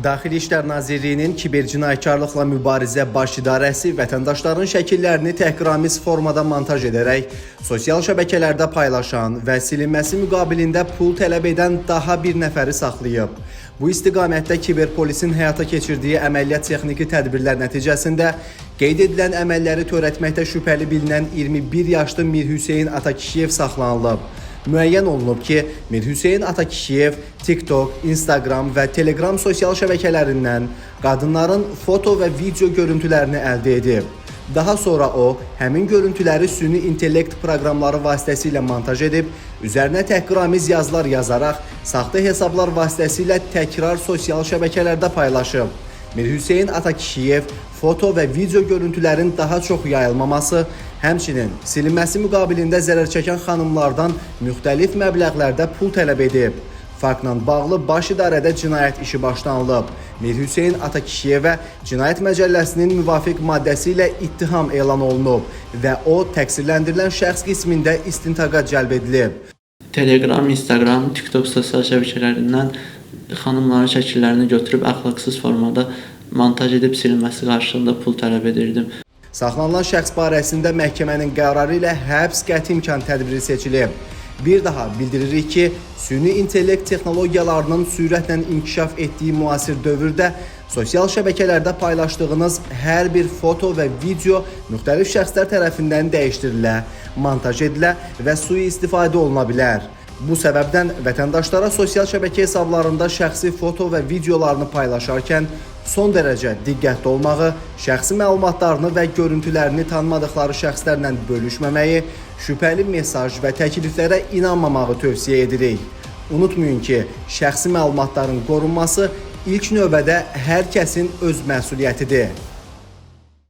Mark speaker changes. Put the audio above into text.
Speaker 1: Daxili İşlər Nazirliyinin kibercinayətkarlıqla mübarizə baş idarəsi vətəndaşların şəkillərini təhqiramiz formada montaj edərək sosial şəbəkələrdə paylaşan və silinməsi müqabilində pul tələb edən daha bir nəfəri saxlayıb. Bu istiqamətdə kiberpolisin həyata keçirdiyi əməliyyat texniki tədbirlər nəticəsində qeyd edilən əməlləri törətməkdə şübhəli bilinən 21 yaşlı Mir Hüseyn Atakişiyev saxlanılıb. Müəyyən olunub ki, Mir Hüseyn Atakişiyev TikTok, Instagram və Telegram sosial şəbəkələrindən qadınların foto və video görüntülərini əldə edib. Daha sonra o, həmin görüntüləri süni intellekt proqramları vasitəsilə montaj edib, üzərinə təhqiramiz yazılar yazaraq, saxta hesablar vasitəsilə təkrar sosial şəbəkələrdə paylaşıb. Mir Hüseyn Atakişiyev foto və video görüntülərin daha çox yayılmaması, həmçinin silinməsi müqabilində zərər çəkən xanımlardan müxtəlif məbləğlərdə pul tələb edib. Faktla bağlı baş idarədə cinayət işi başlanılıb. Mir Hüseyn Atakişiyevə Cinayət Məcəlləsinin müvafiq maddəsi ilə ittiham elan olunub və o təqsirləndirilən şəxs qismində istintaqa cəlb edilib.
Speaker 2: Telegram, Instagram, TikTok sosial şəbəkələrindən xanımların şəkillərini götürüb əxlaqsız formada montaj edib silinməsi qarşılığında pul tələb edirdim.
Speaker 1: Saxlanılan şəxs barəsində məhkəmənin qərarı ilə həbs qəti imkan tədbiri seçilib. Bir daha bildiririk ki, süni intellekt texnologiyalarının sürətlə inkişaf etdiyi müasir dövrdə sosial şəbəkələrdə paylaşdığınız hər bir foto və video müxtəlif şəxslər tərəfindən dəyişdirilə, montaj edilə və sui-istifadə oluna bilər. Bu səbəbdən vətəndaşlara sosial şəbəkə hesablarında şəxsi foto və videolarını paylaşarkən son dərəcə diqqətli olmağı, şəxsi məlumatlarını və görüntülərini tanımadıqları şəxslərlə bölüşməməyi, şübhəli mesaj və təkliflərə inanmamağı tövsiyə edirik. Unutmayın ki, şəxsi məlumatların qorunması ilk növbədə hər kəsin öz məsuliyyətidir.